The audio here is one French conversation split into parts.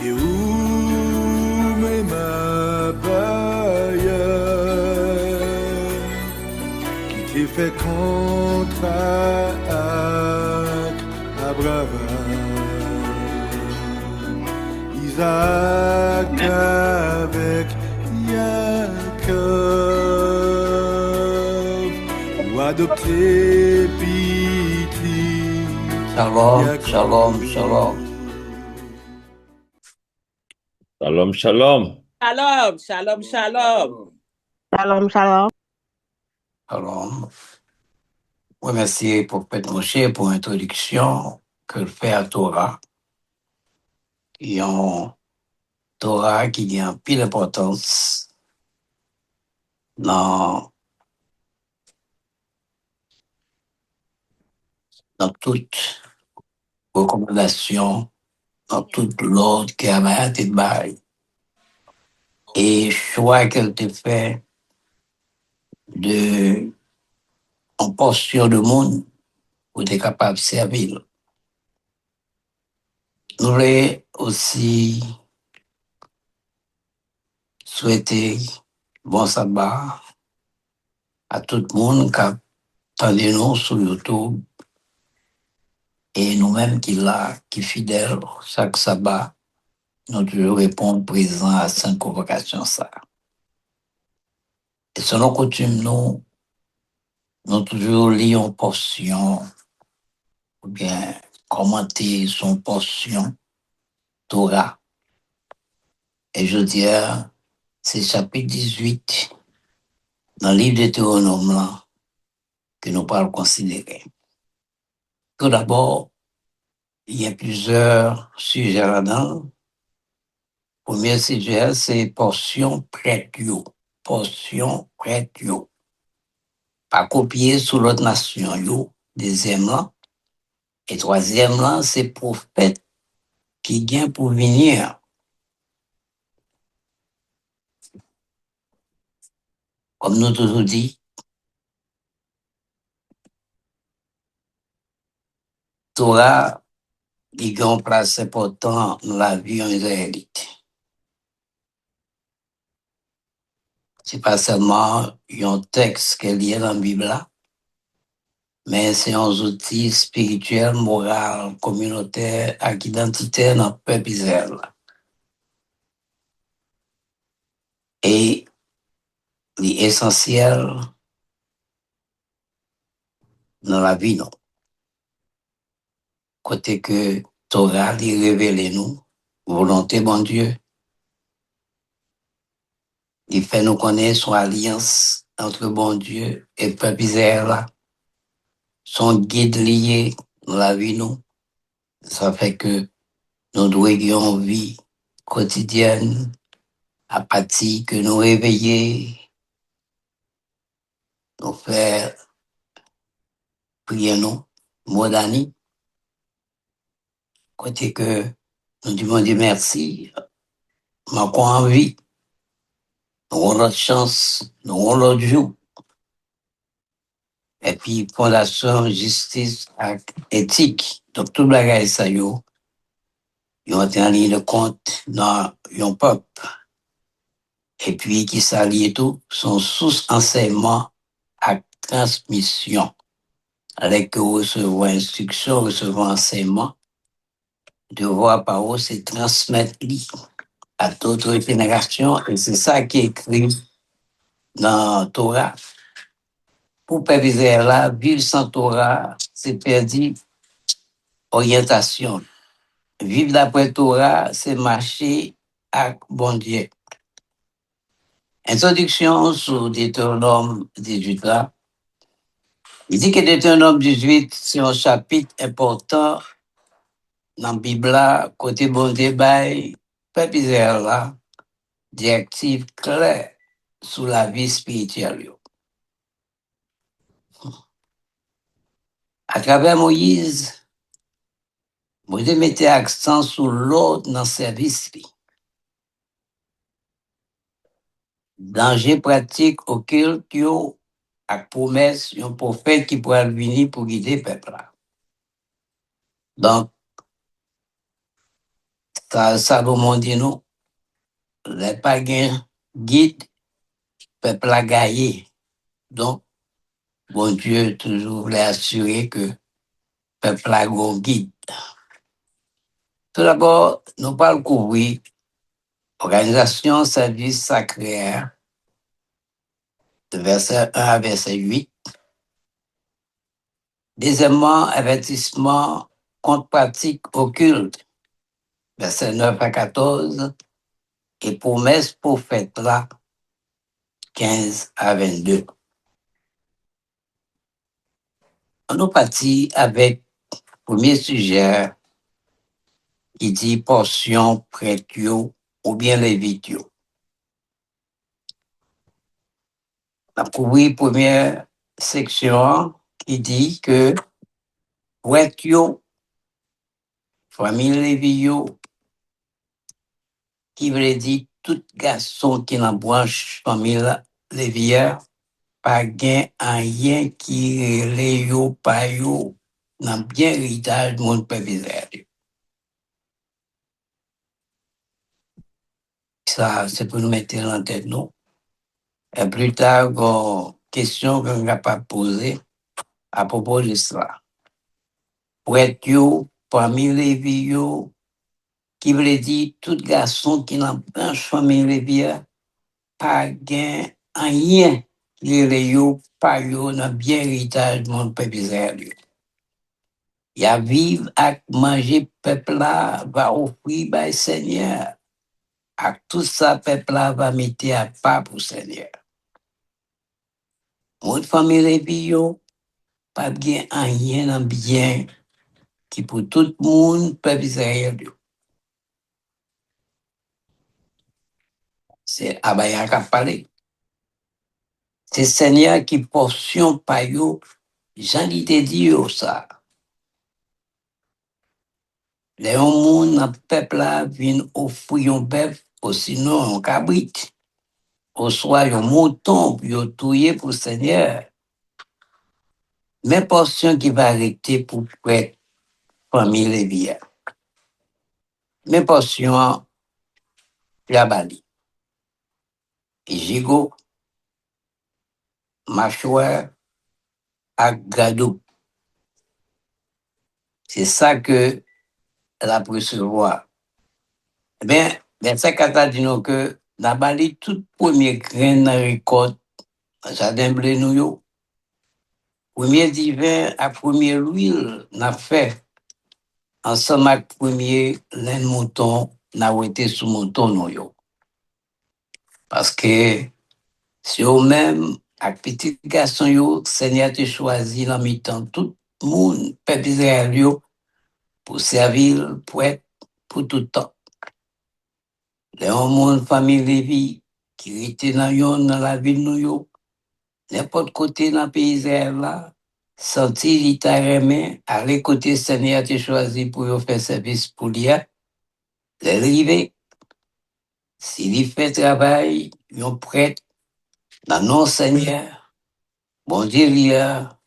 et où mes ma qui t'est fait contre Abraham, Isaac avec Jacob, ou adopté petit. Shalom, shalom, shalom. Shalom, shalom. Shalom, shalom, shalom. Shalom, shalom. Shalom. Oui, merci pour Père Moshe pour l'introduction que le fait à Torah. Et en Torah qui a pile d'importance dans toute recommandation, dans toute l'ordre qui a été bail. Et choix qu'elle te fait de en posture de monde où tu es capable de servir. Nous voulons aussi souhaiter bon sabbat à tout le monde qui attendait nous sur YouTube et nous-mêmes qui fidèles chaque sabbat, nous toujours répondre présent à cette convocation ça. Et selon coutume, nous toujours lisons portion ou bien commenter son portion Torah. Et je dirais, c'est chapitre 18 dans le livre de Théronome là, que nous parlons considérer. Tout d'abord, il y a plusieurs sujets là-dedans. Premier sujet, c'est portion prête yo. Portion prête yo. Pas copier sur l'autre nation yo. Deuxième là. Et troisième là, c'est prophète qui vient pour venir. Comme nous toujours dit, Torah, il a une place importante dans la vie en israélite. C'est pas seulement un texte qui est lié dans la Bible, mais c'est un outil spirituel, moral, communautaire, avec identité dans le peuple Israël. Et l'essentiel dans la vie, non. Côté que Torah dit révéler nous, volonté bon Dieu, il fait nous connaître son alliance entre bon Dieu et le peuple Israël, son guide lié dans la vie, nous. Ça fait que nous devons avoir une vie quotidienne à partir que nous réveiller, nous faire prier nous, modani, côté que nous demandons merci, nous avons envie, nous avons notre chance, nous avons notre jour. Et puis, fondation, justice, éthique, donc tout le bagage, ça y est, ils ont été en ligne de compte dans un peuple. Et puis, qui s'allient tout, sont sous enseignement à transmission. Avec que recevons instruction, recevons enseignement, devoir par eux, c'est transmettre à d'autres générations, et c'est ça qui est écrit dans la Torah. Pour peuple Israël, vivre sans Torah, c'est perdre orientation. Vivre d'après Torah, c'est marcher avec bon Dieu. Introduction sur Deutéronome 18 là. Il dit que Deutéronome 18, c'est un chapitre important dans la Bible là, côté bon Dieu, peuple Israël là, directive claire sur la vie spirituelle. À travers Moïse mettait accent sur l'autre dans le service. Danger pratique auquel tu as promesse un prophète qui pourrait venir pour guider le peuple. Donc, Ça, Salomon dit nous, les païens guide, peuple a gagné. Donc, bon Dieu toujours voulait assurer que peuple a un guide. Tout d'abord, nous parlons couvrir organisation service sacré de verset 1 à verset 8. Deuxièmement, avertissement contre pratique occulte, verset 9 à 14. Et promesse prophète là, 15 à 22. On est parti avec le premier sujet qui dit portion prêtio ou bien lévitio. On a couvert la première section qui dit que prêtio, famille lévio, qui veut dire tout garçon qui dans la branche famille lévière, pas gain rien qui relève yo, pas yo, dans bien héritage de mon peuple. Ça, c'est pour nous mettre en tête, nous. Et plus tard, une question qu'on n'a pas posée à propos de cela. Pour être parmi les vieux, qui veut dire tout garçon qui n'a pas famille les vieux, pas gain rien, les yo, pas yo, dans bien héritage de mon peuple Israël. Il y a vivre à manger peuple là, va offrir par Seigneur. À tout ça, peuple là va mettre à part pour Seigneur. Mon famille les pas bien rien en bien qui pour tout le monde peut Israël. C'est Abaya qui a parlé. C'est Seigneur qui portion par yo, j'en ai dit ça. Les hommes dans le peuple là viennent offrir un bœuf ou sinon un cabrit. Ou soit un mouton pour tuer pour Seigneur. Mais portion qui va arrêter pour prêtre famille Lévia. Mais portion la bali. Jigo, mâchoire, à gado. C'est ça que la recevoir. Eh bien, verset 4 dit nous que la bali toute première graine dans récolte, jardin blé nous yo. Premier divin à première huile n'a fait ensemble avec premier laine mouton n'a été sous mouton nous yo. Parce que si au même avec petit garçon yo, Seigneur te choisi dans mi-temps tout le monde peuple Israël yo pour servir pour être pour tout le temps. Les hommes famille Lévi qui étaient dans la ville nous yo, n'importe côté dans le pays Israël là, senti littéralement aller côté Seigneur te choisi pour faire service pour lui. Les rivés, s'il fait travail, ils sont prêts dans non Seigneur. Bon Dieu, il y a,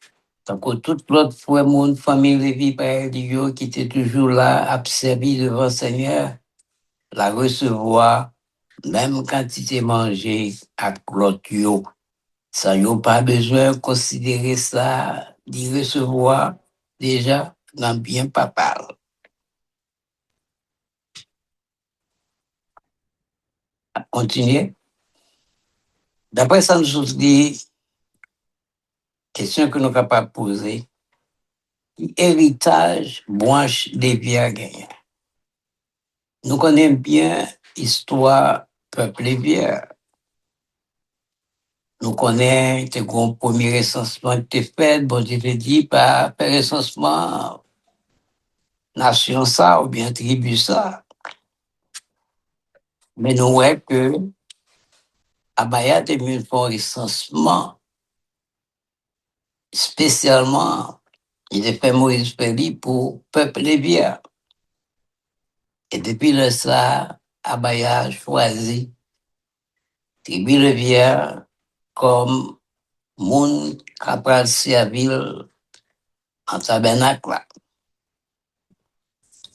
tant que toute l'autre fois, mon famille Lévi, Père Dieu, qui était toujours là, à servir devant Seigneur, la recevoir, même quantité manger à clôture. Ça n'a pas besoin de considérer ça, d'y recevoir déjà dans bien papa. Continuer. D'après ça, nous dit, question que nous sommes capables de poser, héritage, branche des biens gagnants. Nous connaissons bien l'histoire peuple lévien. Nous connaissons le premier recensement qui était fait, bon, je l'ai dit, par recensement nation ça ou bien tribu ça. Mais nous voyons que Abaya de mieux un recensement spécialement, il a fait Moïse Péli pour peuple lévien. Et depuis le ça, Abaya a choisi tribu lévien comme moun capable servir en tabernacle.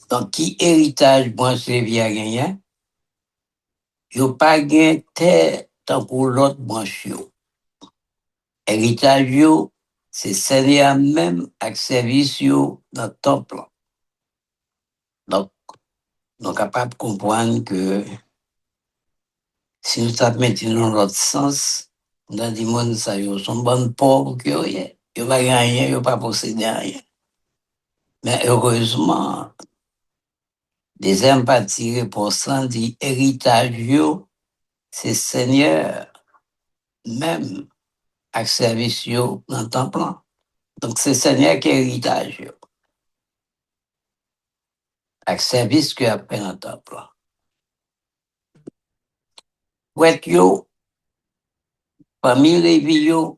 Donc, qui héritage branche Lévi a gagné? Yo pas gagné terre tant pour l'autre branche yo. Héritage yo, c'est Seigneur même avec service yo dans le temple. Donc, nous sommes capables de comprendre que si nous sommes maintenant dans l'autre sens, dans le monde, ça yo sont bonnes pauvres que rien. Yo pas rien, yo pas posséder rien. Mais heureusement, des empathie pour ça, dit héritage yo, c'est Seigneur même avec service yo dans le temple. Donc, c'est Seigneur qui est héritage yo, avec service que après dans le temple. Ouais, yo, parmi les vieux,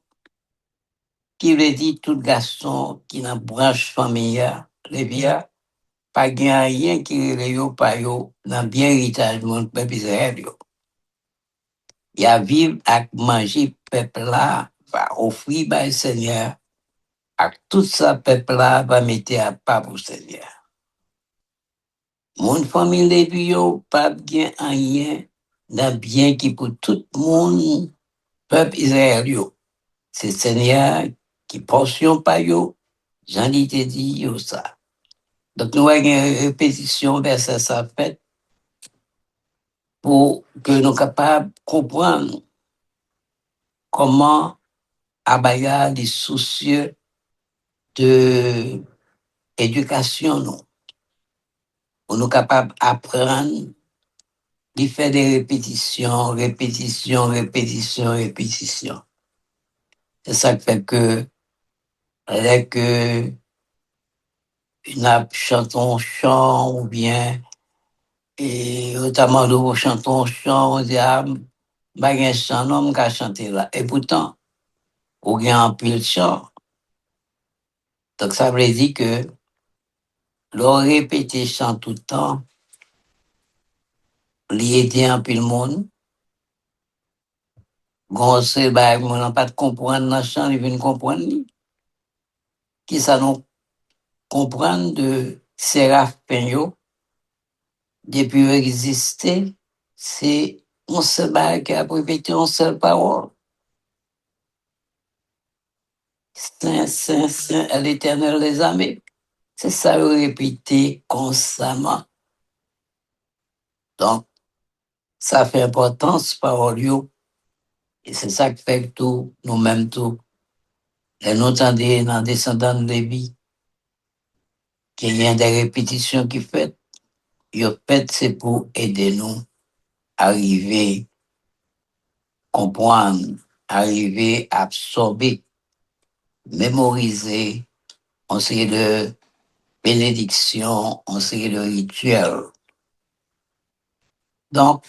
qui veut dire tout garçon qui n'a branche familiale, les vieux, pas gain rien qui le yo pas yo, dans bien héritage mon peuple Israël yo. Il y a vivre avec manger peuple là, va offrir par le Seigneur, avec tout ça peuple là va mettre à part pour le Seigneur. Mon famille les vieux, pas gain rien, dans bien qui pour tout le monde, peuple Israël yo. C'est Seigneur qui portion pas yo, j'en ai dit yo ça. Donc, nous avons une répétition vers ça fait pour que nous soyons capables de comprendre comment Abaya est soucieux de l'éducation, nous. Pour nous capables d'apprendre, de faire des répétitions, répétitions. C'est ça qui fait que, avec une chanson chant ou bien, et notamment nous chantons chant, on dit, ah, bah, il y a un chant, non, qui a chanté là. Et pourtant, ou bien un pile chant. Donc, ça veut dire que leur répéter chant tout le temps, l'aider un peu le monde. Quand c'est, bah, on n'a pas de comprendre dans le chant, ils viennent comprendre. Qui ça nous comprendre de Séraph Peño, depuis exister, c'est on se bat qui a répété une seule parole. Saint, Saint, Saint, à l'éternel des armées. C'est ça, répéter constamment. Donc, ça fait importance, parole, et c'est ça qui fait que tout, nous-mêmes tout, et nous entendons dans descendants de Lévi, qu'il y a des répétitions qui fait, fait, c'est pour aider nous à arriver, comprendre, arriver à absorber, mémoriser, on sait de bénédiction, on sait de rituel. Donc,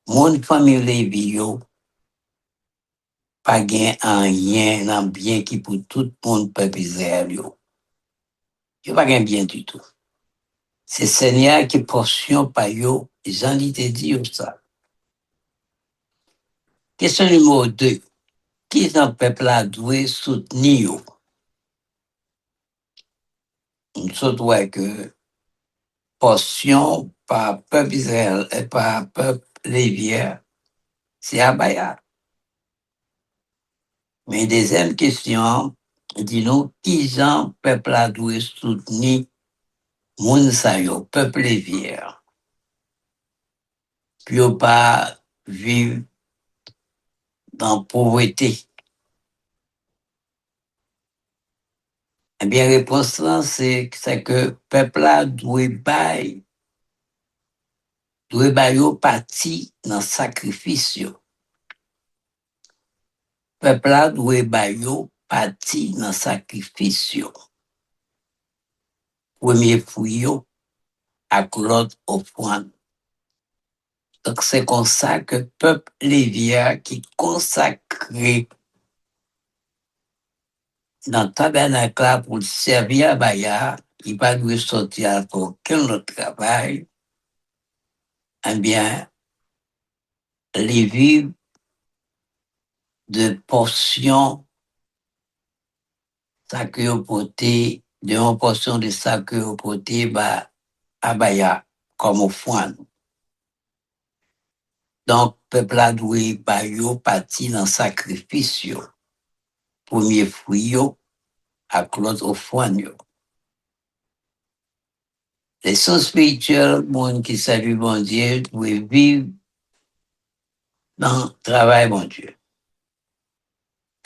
mon famille Lévi, yo, pas gain en rien, dans bien qui pour tout le monde peuple Israël, yo. Yo pas gain bien du tout. C'est Seigneur qui portion par yo, j'en ai dit ça. Question numéro 2. Qui dans le peuple a doué soutenir yo? On se doit que portion par peuple Israël et par peuple Lévien, c'est Abaya. Mais deuxième question, dis-nous, qui dans le peuple a doué soutenir moun sa yo, peuple Lévien? Puis pas vivre dans la pauvreté. Eh bien, la réponse là, c'est que le peuple là doit bailler yo parti dans le sacrifice. Le peuple là doit bailler yo parti dans le sacrifice. Premier fruit à l'autre offrande. Donc, c'est comme ça que le peuple lévien qui consacré dans le tabernacle pour servir à Baya, il va pas sortir pour aucun autre travail, eh bien, les vivre de portions, ça que vous portez de une portion de ça que vous portez, bah, à Baya, comme offrande. Donc, peuple a doué, bah, yo, parti dans sacrifice, yo. Premier fruit, yo, à l'autre offrande, yo. Les sons spirituels, monde qui salue bon Dieu, doivent vivre dans le travail, bon Dieu.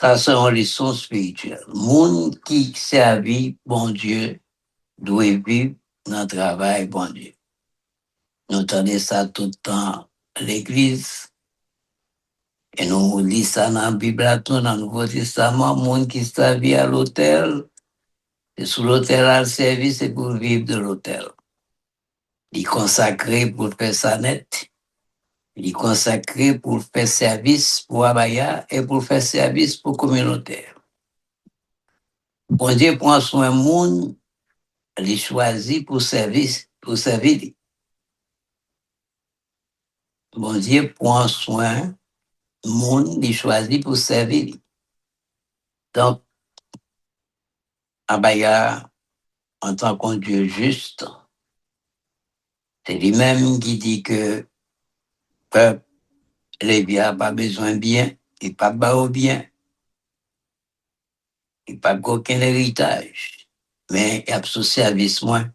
Ça, sont les sons spirituels. Monde qui servit, bon Dieu, doit vivre dans le travail, bon Dieu. Nous entendons ça tout le temps à l'église. Et nous lisons ça dans la Bible, dans le Nouveau Testament, monde qui servit à l'hôtel. Et sous l'hôtel, à le service, c'est pour vivre de l'hôtel. Il est consacré pour faire ça net. Il est consacré pour faire service pour Abaya et pour faire service pour communautaire. Bon Dieu prend soin du monde, il choisit pour service, pour servir. Bon Dieu prend soin du monde, il choisit pour servir. Donc, Abaya, en tant qu'un Dieu juste, c'est lui-même qui dit que peuple, les biens n'a pas besoin de bien, il n'a pas de bien, il n'a pas aucun héritage, mais il y a ce service moins.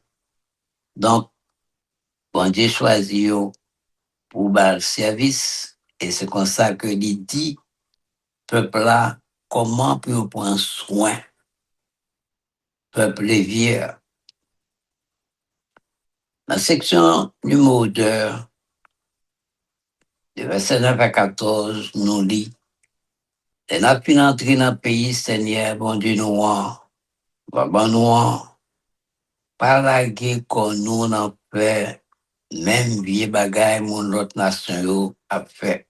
Donc, bon Dieu choisit yo pour le service, et c'est comme ça que il dit, peuple là, comment peut prendre soin, peuple les vieux. La section numéro 2, de verset 9 à 14, nous lit, et n'a pu entrer dans le pays, Seigneur, bon Dieu noir, Baba noir, pas la guerre qu'on nous en fait, même vieux bagaille, mon autre nation a fait.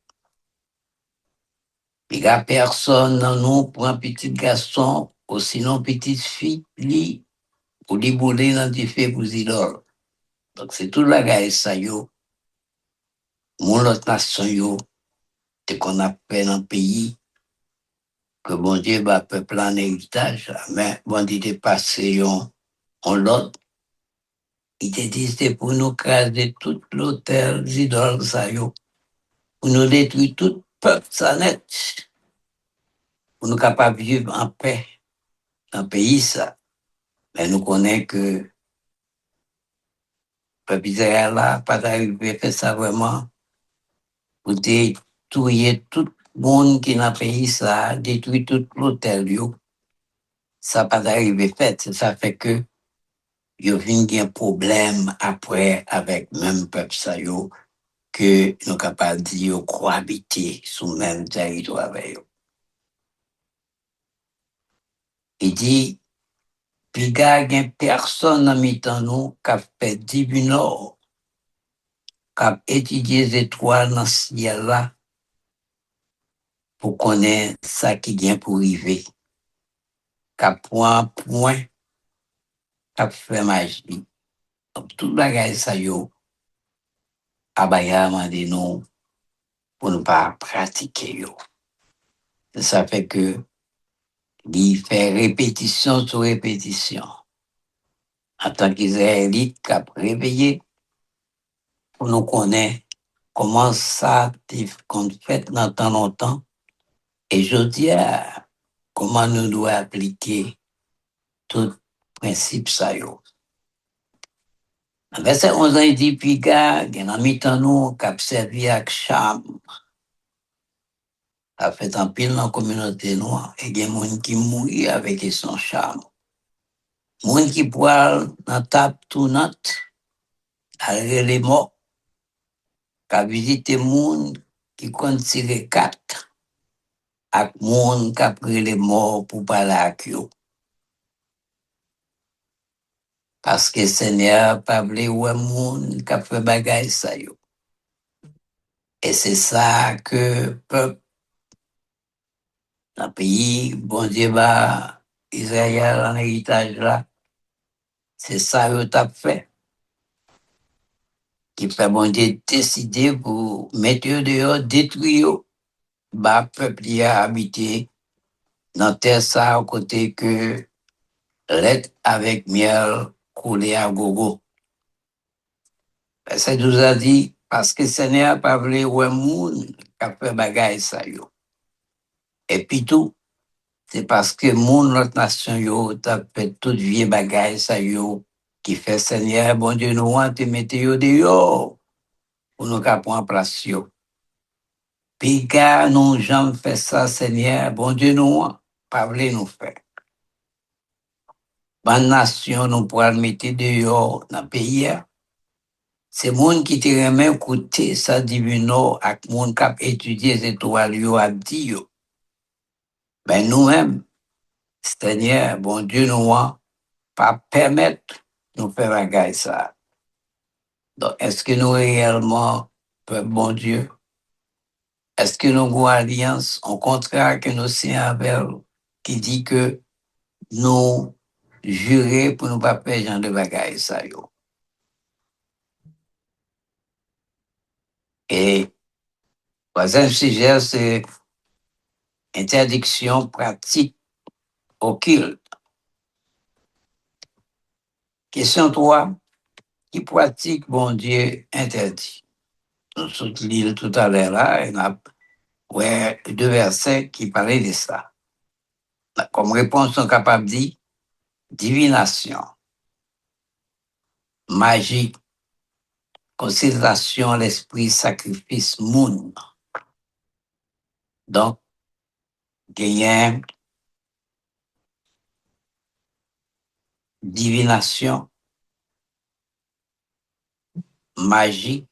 Il n'y a personne dans nous pour un petit garçon, ou sinon petite fille, li, pour les bouler dans des faits pour idoles. Donc c'est tout la guerre, ça yo, mon autre nation yo, c'est qu'on a fait dans le pays, que bon Dieu va peuple en héritage, mais bon Dieu est passé on l'autre. Il te dit c'est pour nous craser tout l'hôtel, les idoles, ça yo, pour nous détruire tout peuple, ça net, pour nous capables de vivre en paix dans le pays, ça. Mais nous connaissons que le peuple Israël là, pas arrivé à faire ça vraiment, pour détruire tout le monde qui est dans le pays, ça, détruire tout l'hôtel, yo. Ça pas arrivé fait, ça fait que yo vient un problème après avec même peuple ça yo, que nous capables de dire cohabiter sous même territoire avec eux. Il dit, puis il y a personne en mi-temps nous qui a fait divino, qui a étudié les étoiles dans le ciel là, pour connaître ça qui vient pour arriver. Qui a point, qui a fait magie. Donc, tout le bagage ça yo, Abaya m'a dit non, pour ne pas pratiquer yo. Ça fait que il fait répétition sur répétition. En tant qu'Israélite, qui a réveillé pour nous connaître comment ça qu'on fait dans tant longtemps. Et je dis comment nous devons appliquer tout principe ça yo. En verset 11, il dit, puis gars, il y a un mi-temps nous qui a servi avec Cham, a fait un pile dans la communauté noire, et il y a des gens qui mourent avec son charme. Moun qui poil dans table tournante, avec les morts, qui a visité moun qui compte tirer 4, avec moun qui a pris les morts pour parler avec eux. Parce que Seigneur pas voulu ouais moun qui a fait bagaille ça yo. Et c'est ça que peuple dans le pays, bon Dieu va Israël en héritage là, c'est ça que tu as fait. Qui fait bon Dieu décider pour mettre eux dehors, détruire eux. Bah, peuple y a habité dans terre ça, au côté que lettre avec miel coulé à gogo. Verset 12 a dit, parce que Seigneur pas voulu ouais moun qui a fait bagaille ça yo. Et puis tout, c'est parce que moun notre nation yo t'a fait toute vieille bagaille ça yo qui fait Seigneur bon Dieu nous a te mette yo dehors pour nous cap prendre place yo. Puis gars nous jamais fait ça Seigneur bon Dieu nous a pas voulu nous faire. Ban nation nous pourra mettre dehors dans le pays. C'est moun qui te remet écouter ça divino ak moun kap étudier les étoiles yo a dit yo. Ben nous-mêmes, Seigneur, bon Dieu nous a pas permettre nous faire bagaille ça. Donc, est-ce que nous réellement, peuple bon Dieu, est-ce que nous avons alliance, en contraire que nous signons avec qui dit que nous jurer pour nous pas faire genre de bagaille ça yo. Et troisième sujet, c'est interdiction pratique occulte. Question 3. Qui pratique bon Dieu interdit? Nous soutenons tout à l'heure là, et on a ouais, 2 versets qui parlaient de ça. Comme réponse, on est capable de dire divination, magie, considération, l'esprit, sacrifice, moun. Donc, gagner divination, magie,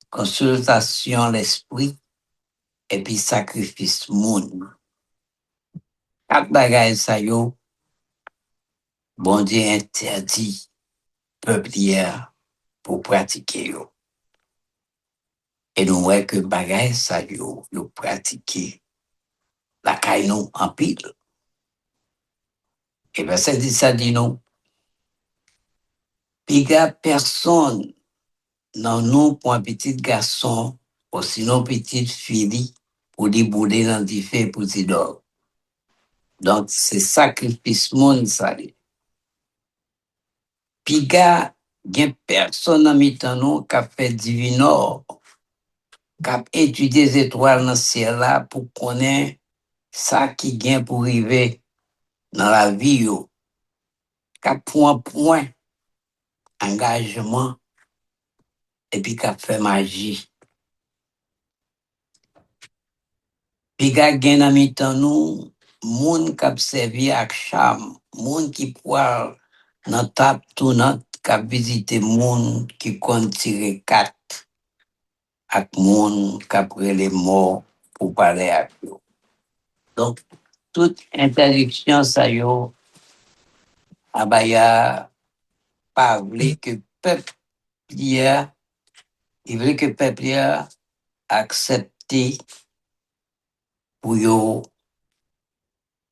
consultation, l'esprit, et puis sacrifice, moun. 4 bagages ça yo, bon Dieu interdit peuple hier pour pratiquer yo. Et nous voyons que bagages ça yo pratiquer la caille nous en pile. Et verset 10 ça dit non. Piga personne non nous pour un petit garçon ou sinon petite fille pour débouler dans des faits pour s'y dormir. Donc c'est sacrifice monde ça. Piga gen personne en mi-temps nous qui a fait divino, qui a étudié les étoiles dans le ciel là pour connaître ça qui vient pour arriver dans la vie yo. Qui a point engagement et puis qui a fait magie. Piga gen en mi-temps nous moun qui a servi avec charme, moun qui poil dans table tournante qui a visité moun qui compte tirer 4 avec moun qui a pris les morts pour parler avec eux. Donc, toute interdiction, ça yo, abaya, pas voulu que peuple, il voulait que peuple accepte pour yo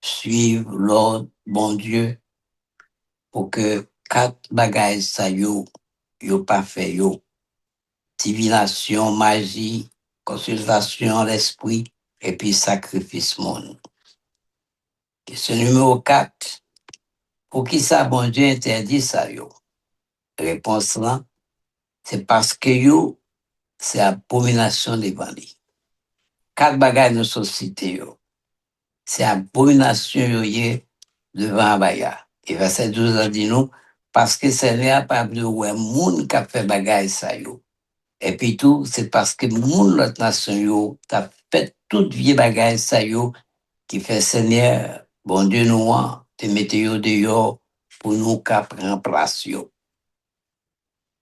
suivre l'ordre, bon Dieu, pour que 4 bagages, ça yo pas fait yo. Divination, magie, consultation, l'esprit, et puis sacrifice monde. Question numéro 4. Pour qui ça, bon Dieu interdit ça, yo? Réponse là, c'est parce que yo, c'est abomination devant lui. 4 bagages de société, yo. C'est abomination, yo, yé, devant Abaya. Et verset 12 a dit nous, parce que Seigneur pas de ouais, moun qui a fait bagages ça, yo. Et puis tout, c'est parce que moun notre nation, yo, t'as fait toute vieille bagages ça, yo, qui fait Seigneur, bon Dieu nous te mette yo dehors pour nous prendre place yo.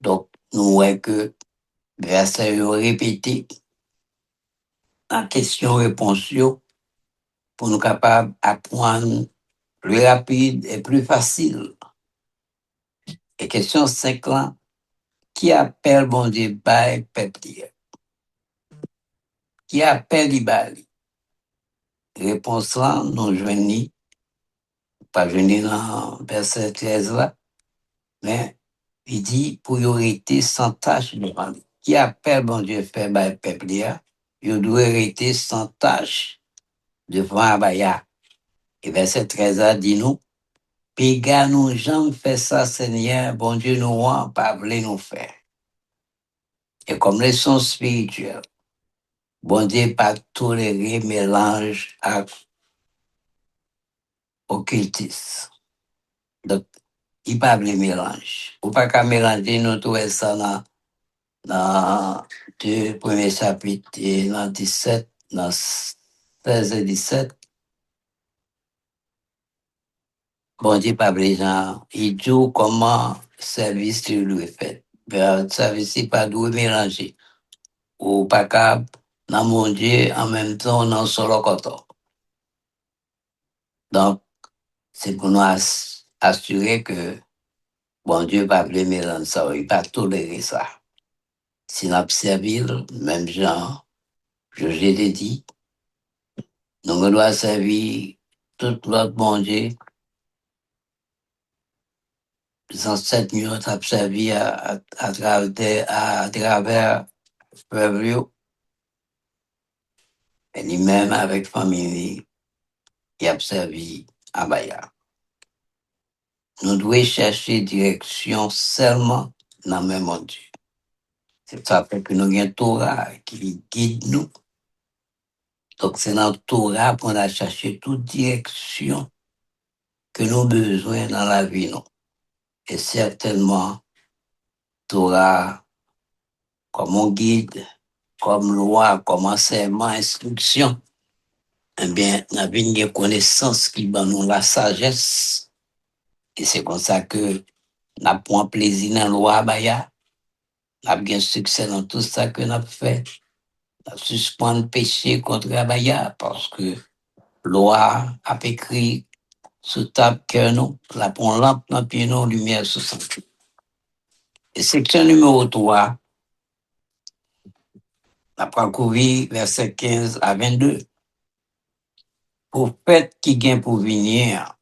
Donc, nous voyons que verset yo répété en question-réponse yo pour nous capables d'apprendre plus rapide et plus facile. Et question 5 là, qui appelle bon Dieu bail peuple? Qui appelle li bail? Réponse là, nous joignons pas venir dans verset 13 là, mais il dit pour y arrêter sans tâche devant lui. Qui appelle bon Dieu fait par peuple, il doit arrêter sans tâche devant Abaya. Et verset 13 a dit nous, Puis, gars, nous jamais fait ça, Seigneur, bon Dieu, nous, pas voulu nous faire. Et comme leçon spirituelle, bon Dieu, pas tolérer mélange à occultisme. Donc, il pas voulu mélange. Ou pas qu'à mélanger, nous trouvons ça dans deux premiers chapitres, et dans 17, dans 16 et 17. Bon Dieu, pas les gens, il dit comment service tu lui fait. Ben, service, c'est pas doit mélanger. Ou pas qu'à, dans mon Dieu, en même temps, dans solo coton. Donc, c'est pour nous assurer que bon Dieu pas les mélanger ça, il pas tolérer ça. Si nous servir, même genre, j'ai dit, nous devons servir tout l'autre bon Dieu. Les ancêtres nous ont servi à travers peuple, et lui-même avec famille, il a servi à Baya. Nous devons chercher direction seulement dans le même Dieu. C'est ça fait que nous avons une Torah qui guide nous. Donc c'est dans la Torah qu'on a cherché toute direction que nous avons besoin dans la vie. Non? Et certainement, Torah comme un guide, comme loi, comme enseignement, instruction. Eh bien, nous avons une connaissance qui donne nous la sagesse. Et c'est comme ça que nous avons plaisir dans la loi Baya. Nous avons bien succès dans tout ça que nous avons fait. Nous suspend le péché contre Baya parce que loi a écrit sous table que nous, la pon lampe dans pied nous, lumière sous sang. Et section numéro 3, nous avons couru verset 15 à 22. Pour fête qui gagne pour venir,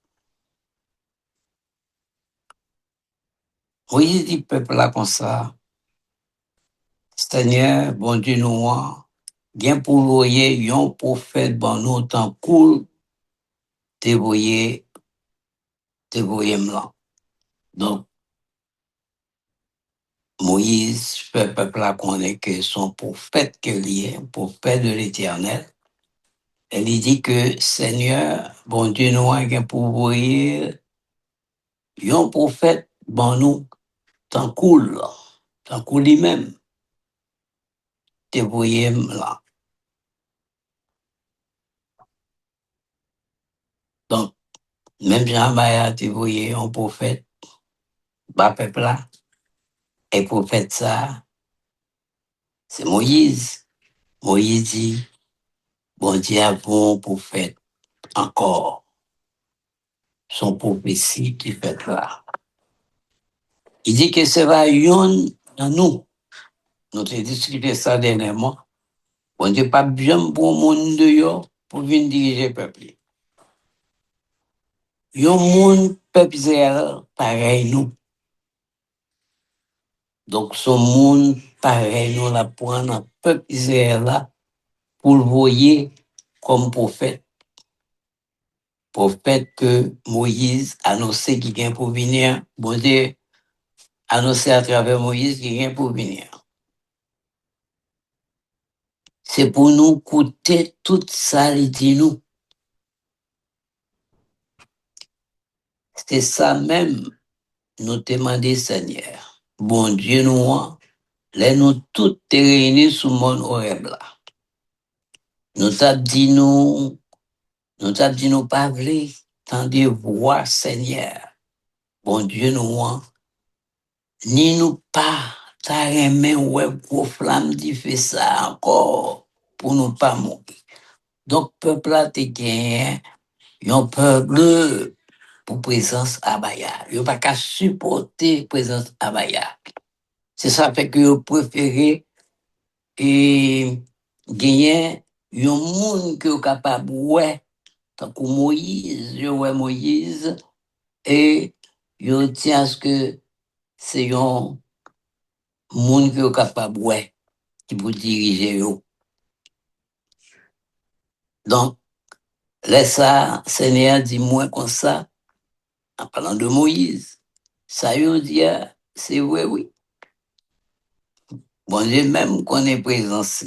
Moïse dit peuple là comme ça, Seigneur, bon Dieu nous, bien pour voyer, yon prophète, bon nous, tant cool, te voyer m'lan. Donc, Moïse fait peuple là connaître que son prophète qu'il est, prophète de l'Éternel. Elle dit que Seigneur, bon Dieu nous, bien pour voyer, yon prophète, bon nous, tant cool lui-même, te voyer m'lan. Donc, même Jean-Baya te voyait un prophète, bas peuple là, et prophète ça, c'est Moïse. Moïse dit, bon Dieu a bon prophète encore, son prophétie qui fait là. Il dit que c'est va yon dans nous. Nous avons discuté ça dernièrement. Bon Dieu pas bien pour monde de yo pour venir diriger le peuple. Yon monde peuple Israël pareil nous. Donc, son monde, pareil, nous la prendre un peuple Israël là pour le voyer comme prophète. Prophète que Moïse annonçait qu'il vient pour venir. Bon Dieu annoncé à travers Moïse qu'il vient pour venir. C'est pour nous coûter toute ça, il dit nous. C'est ça même, nous demander Seigneur. Bon Dieu nous, là nous tous réunis sous mon horeb là. Nous t'a dit nous pas vle, tendez voix Seigneur. Bon Dieu nous, ni nous pas, ta remen ouais gros flamme dit fait ça encore pour nous pas mourir. Donc peuple là te gagné, yon peuple pour présence abaya. Yon pas qu'à supporter présence abaya. C'est ça fait que yon préféré et gagner yon moun qui est capable ouais tant que Moïse, yo ouais Moïse et yo tient à ce que c'est yon moun qui est capable ouais qui peut diriger yo. Donc laisse ça Seigneur dis-moi comme ça en parlant de Moïse, ça y est, dit, c'est vrai, oui. Bon Dieu, même qu'on est présence,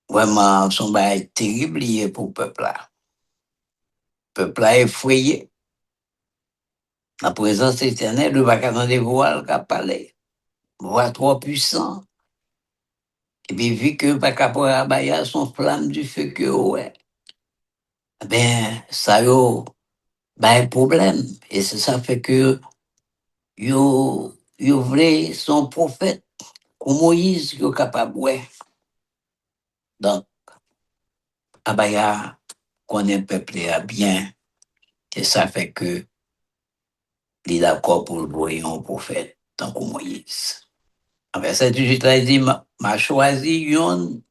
vraiment, son bail terrible lié pour le peuple là. Le peuple là est effrayé. La présence éternelle, le vacances dans des voiles qu'a parlé. Voix trop puissant. Et puis, vu que pas capable à son flamme du feu que, ouais, ben, ça y est, ben, problème. Et c'est ça fait que, yo voulait son prophète, comme Moïse, yo capable, ouais. Donc, Abaya connaît le peuple là bien. Et ça fait que, il est d'accord pour le voyer un prophète, tant que Moïse. En verset 18, là, il dit, m'a choisi yon,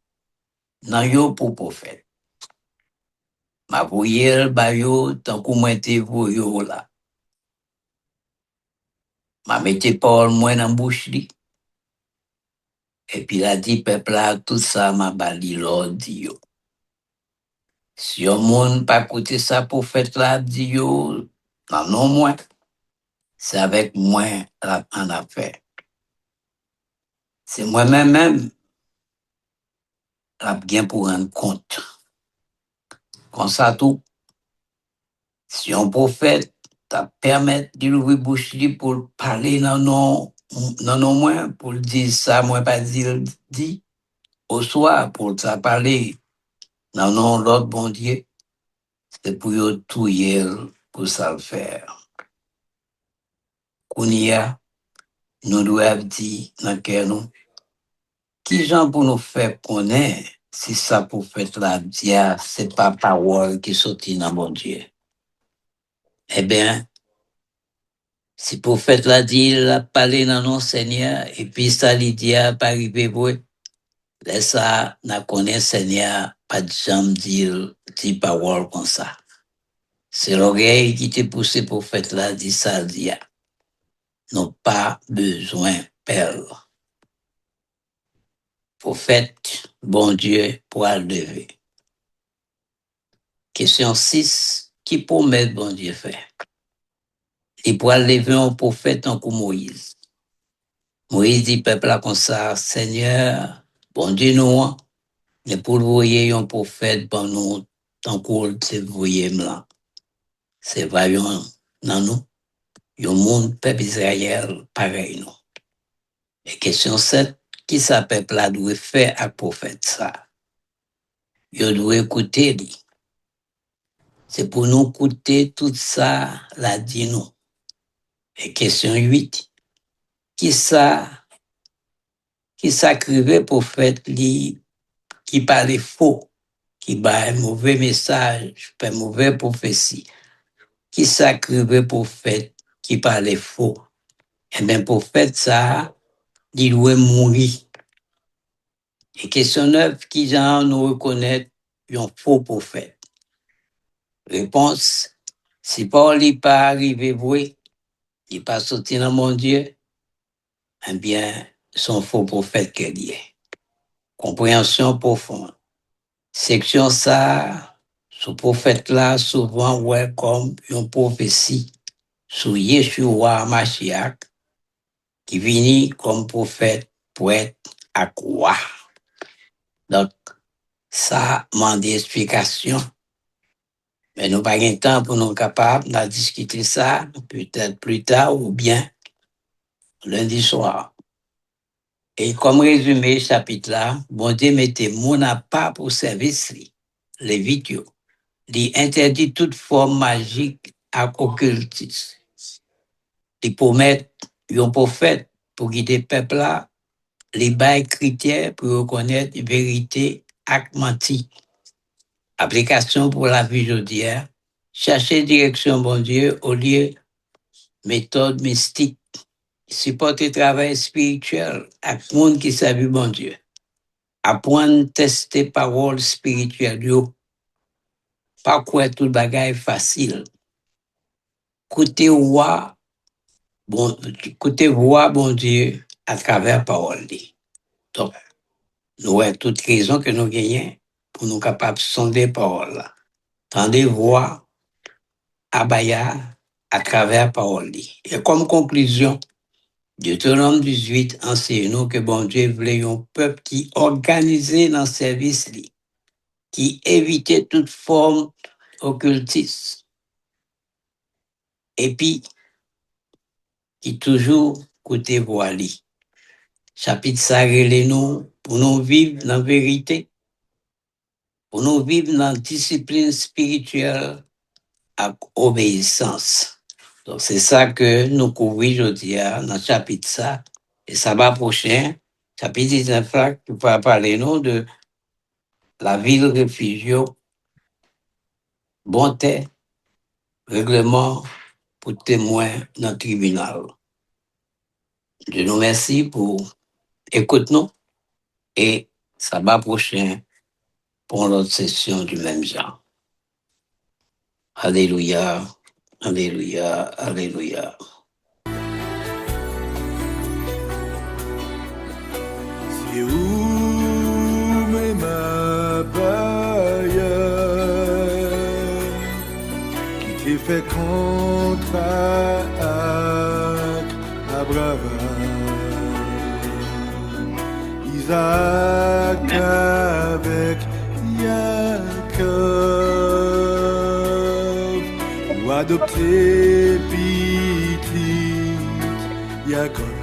nan yo pour prophète. M'a voyé le bayo, tant que moi te voyo là. M'a mette parole moi dans bouche li. Et puis, il a dit, peuple là, tout ça m'a bali l'ordre yo. Si yon moun pas écouter ça prophète là, dit yo, non, moi, c'est avec moi, en affaire. C'est moi-même, la bien pour rendre compte. Comme ça, tout, si un prophète t'a permettre de l'ouvrir bouche li pour parler non, moi, pour dire ça, moi pas dire, dit, au soir, pour ça parler, non, l'autre bon Dieu, c'est pour yo tout pour ça le faire. Kounia, nous devons dire dans le cœur, nous, qui gens pour nous faire connaître si ça pour faire la dia, c'est pas parole qui sortit dans mon Dieu. Eh bien, si prophète l'a dit, il a parlé dans nos Seigneur, et puis ça lui dit, pas arrivé pour laisse ça, n'a connaît Seigneur, pas de jamais dire, dit parole comme ça. C'est l'oreille qui te poussé prophète là, dit ça, dit, n'ont pas besoin perle. Prophète, bon Dieu, pour le lever. Question 6. Qui promet bon Dieu faire? Il pourra lever un prophète en coup Moïse. Moïse dit, peuple là comme ça, Seigneur, bon Dieu nous, mais pour le voyer un prophète, bon nous, tant qu'on te voyer là. C'est vaillant, non nous. Yon monde, peuple Israël, pareil nous. Et question 7. Qui ça peuple là doit faire à prophète ça? Yo doit écouter lui. C'est pour nous écouter tout ça, la dit nous. Et question 8. Qui ça crivé prophète li, qui parle faux, qui bat un mauvais message, pas mauvais prophétie. Qui ça crivé prophète, qui parle faux. Eh bien, prophète ça, il doit mourir. Et question 9, qui genre nous reconnaître un faux prophète? Réponse, si Paul n'est pas arrivé vrai, il n'est pas sorti dans mon Dieu, eh bien, son faux prophète qu'elle est. Compréhension profonde. Section ça, ce prophète-là, souvent, ouais, comme une prophétie sur Yeshua Mashiach, qui vient comme prophète pour être à quoi. Donc, ça demande des explications. Mais nous n'avons pas de temps pour nous capables de discuter ça, peut-être plus tard ou bien lundi soir. Et comme résumé, chapitre-là, bon Dieu mettait mon appart pour service, les vidéos. Il interdit toute forme magique à occultisme. Il promet un prophète pour guider le peuple là, les bails critères pour reconnaître la vérité et menti. Application pour la vie jodière. Chercher direction, bon Dieu, au lieu méthode mystique. Supporter travail spirituel avec le monde qui savent bon Dieu. Apprendre à tester parole spirituelle. Pas quoi tout le bagage facile. Côté voix, bon Dieu à travers parole. Donc, nous avons toutes raisons que nous gagnons pour nous capables de sonder parole. Tendez voix, abaya, à travers la parole. Et comme conclusion, Deutéronome 18 enseigne-nous que bon Dieu voulait un peuple qui organisait dans le service, qui évitait toute forme occultiste, et puis qui toujours côté voilé. Chapitre ça nous pour nous vivre dans la vérité, pour nous vivre dans la discipline spirituelle avec obéissance. Donc c'est ça que nous couvrons aujourd'hui dans le chapitre ça. Et ça va prochain, chapitre 19 là, qui va parler nous de la ville réfugio, bonté, règlement pour témoins dans le tribunal. Je nous remercie pour écouter nous et ça va prochain pour notre session du même genre. Alléluia, alléluia, alléluia. C'est où mes ma qui t'ai fait contre Abraham, Isaac avec Jacob, ou adopté petite Jacob.